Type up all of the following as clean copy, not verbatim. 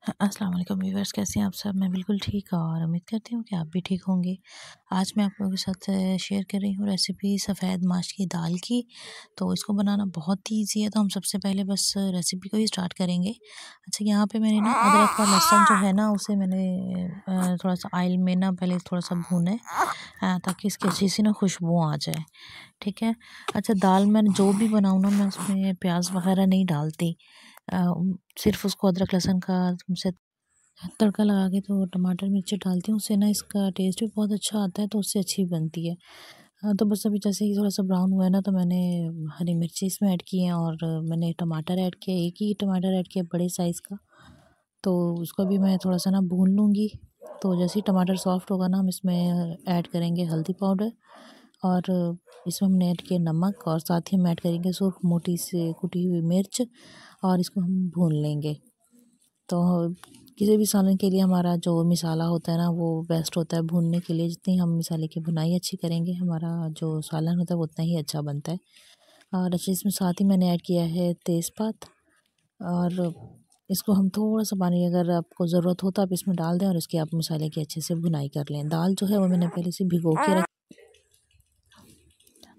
अस्सलाम वालेकुम व्यूअर्स, कैसे हैं आप सब। मैं बिल्कुल ठीक हूँ और उम्मीद करती हूँ कि आप भी ठीक होंगे। आज मैं आप लोगों के साथ शेयर कर रही हूँ रेसिपी सफ़ेद माश की दाल की। तो इसको बनाना बहुत ही ईजी है, तो हम सबसे पहले बस रेसिपी को ही स्टार्ट करेंगे। अच्छा, यहाँ पे मैंने ना अदरक और लहसुन जो है ना उसे मैंने थोड़ा सा ऑयल में ना पहले थोड़ा सा भूना है, ताकि इसकी अच्छी सी ना खुशबू आ जाए। ठीक है। अच्छा, दाल मैं जो भी बनाऊँ ना मैं उसमें प्याज वगैरह नहीं डालती। अ, सिर्फ उसको अदरक लहसुन का से तड़का लगा के तो टमाटर मिर्ची डालती हूँ, उससे ना इसका टेस्ट भी बहुत अच्छा आता है, तो उससे अच्छी बनती है। तो बस अभी जैसे ही थोड़ा सा ब्राउन हुआ है ना, तो मैंने हरी मिर्ची इसमें ऐड की है और मैंने टमाटर ऐड किया, एक ही टमाटर ऐड किया बड़े साइज़ का। तो उसको भी मैं थोड़ा सा ना भून लूँगी। तो जैसे ही टमाटर सॉफ्ट होगा ना, हम इसमें ऐड करेंगे हल्दी पाउडर और इसमें हमने ऐड किया नमक, और साथ ही हम ऐड करेंगे सुर्ख मोटी से कुटी हुई मिर्च, और इसको हम भून लेंगे। तो किसी भी सालन के लिए हमारा जो मसाला होता है ना वो बेस्ट होता है भूनने के लिए। जितनी हम मसाले की भुनाई अच्छी करेंगे, हमारा जो सालन होता है वो उतना ही अच्छा बनता है। और अच्छा, इसमें साथ ही मैंने ऐड किया है तेज़पात, और इसको हम थोड़ा सा पानी, अगर आपको ज़रूरत हो तो आप इसमें डाल दें और इसकी आप मसाले की अच्छे से भुनाई कर लें। दाल जो है वो मैंने पहले से भिगो के रख।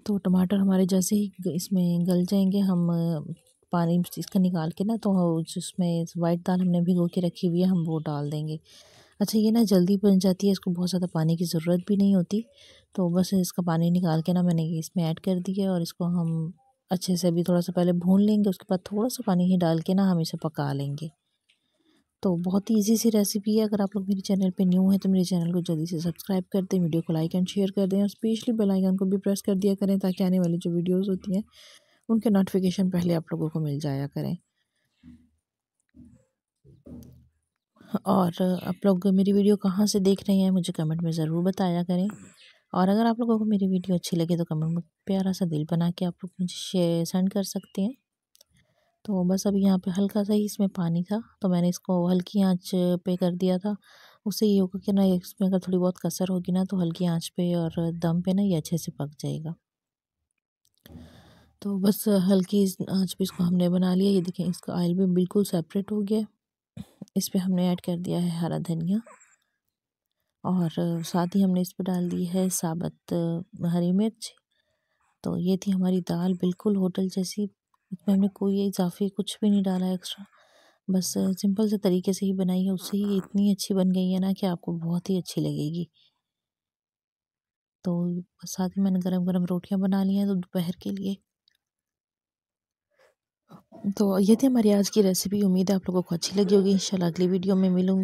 तो टमाटर हमारे जैसे ही इसमें गल जाएंगे, हम पानी इसका निकाल के ना, तो जिसमें वाइट दाल हमने भिगो के रखी हुई है हम वो डाल देंगे। अच्छा, ये ना जल्दी बन जाती है, इसको बहुत ज़्यादा पानी की ज़रूरत भी नहीं होती। तो बस इसका पानी निकाल के ना मैंने ये इसमें ऐड कर दिया, और इसको हम अच्छे से अभी थोड़ा सा पहले भून लेंगे, उसके बाद थोड़ा सा पानी ही डाल के ना हम इसे पका लेंगे। तो बहुत ही ईज़ी सी रेसिपी है। अगर आप लोग मेरे चैनल पे न्यू हैं तो मेरे चैनल को जल्दी से सब्सक्राइब कर दें, वीडियो को लाइक एंड शेयर कर दें, और स्पेशली बेल आइकन को भी प्रेस कर दिया करें, ताकि आने वाली जो वीडियोस होती हैं उनके नोटिफिकेशन पहले आप लोगों को मिल जाया करें। और आप लोग मेरी वीडियो कहाँ से देख रहे हैं मुझे कमेंट में ज़रूर बताया करें। और अगर आप लोगों को मेरी वीडियो अच्छी लगे तो कमेंट में प्यारा सा दिल बना के आप लोग मुझे शेयर सेंड कर सकते हैं। तो बस अभी यहाँ पे हल्का सा ही इसमें पानी था, तो मैंने इसको हल्की आंच पे कर दिया था। उससे ये होगा कि ना इसमें अगर थोड़ी बहुत कसर होगी ना, तो हल्की आंच पे और दम पे ना ये अच्छे से पक जाएगा। तो बस हल्की आंच पे इसको हमने बना लिया। ये देखें, इसका ऑयल भी बिल्कुल सेपरेट हो गया। इस पे हमने ऐड कर दिया है हरा धनिया, और साथ ही हमने इस पे डाल दी है साबुत हरी मिर्च। तो ये थी हमारी दाल, बिल्कुल होटल जैसी। इसमें हमने कोई इजाफी कुछ भी नहीं डाला एक्स्ट्रा, बस सिंपल से तरीके से ही बनाई है, उससे ही इतनी अच्छी बन गई है ना कि आपको बहुत ही अच्छी लगेगी। तो साथ ही मैंने गरम गरम रोटियां बना ली हैं तो दोपहर के लिए। तो ये थी हमारी आज की रेसिपी। उम्मीद है आप लोगों को अच्छी लगी होगी। इंशाल्लाह अगली वीडियो में मिलूंगी।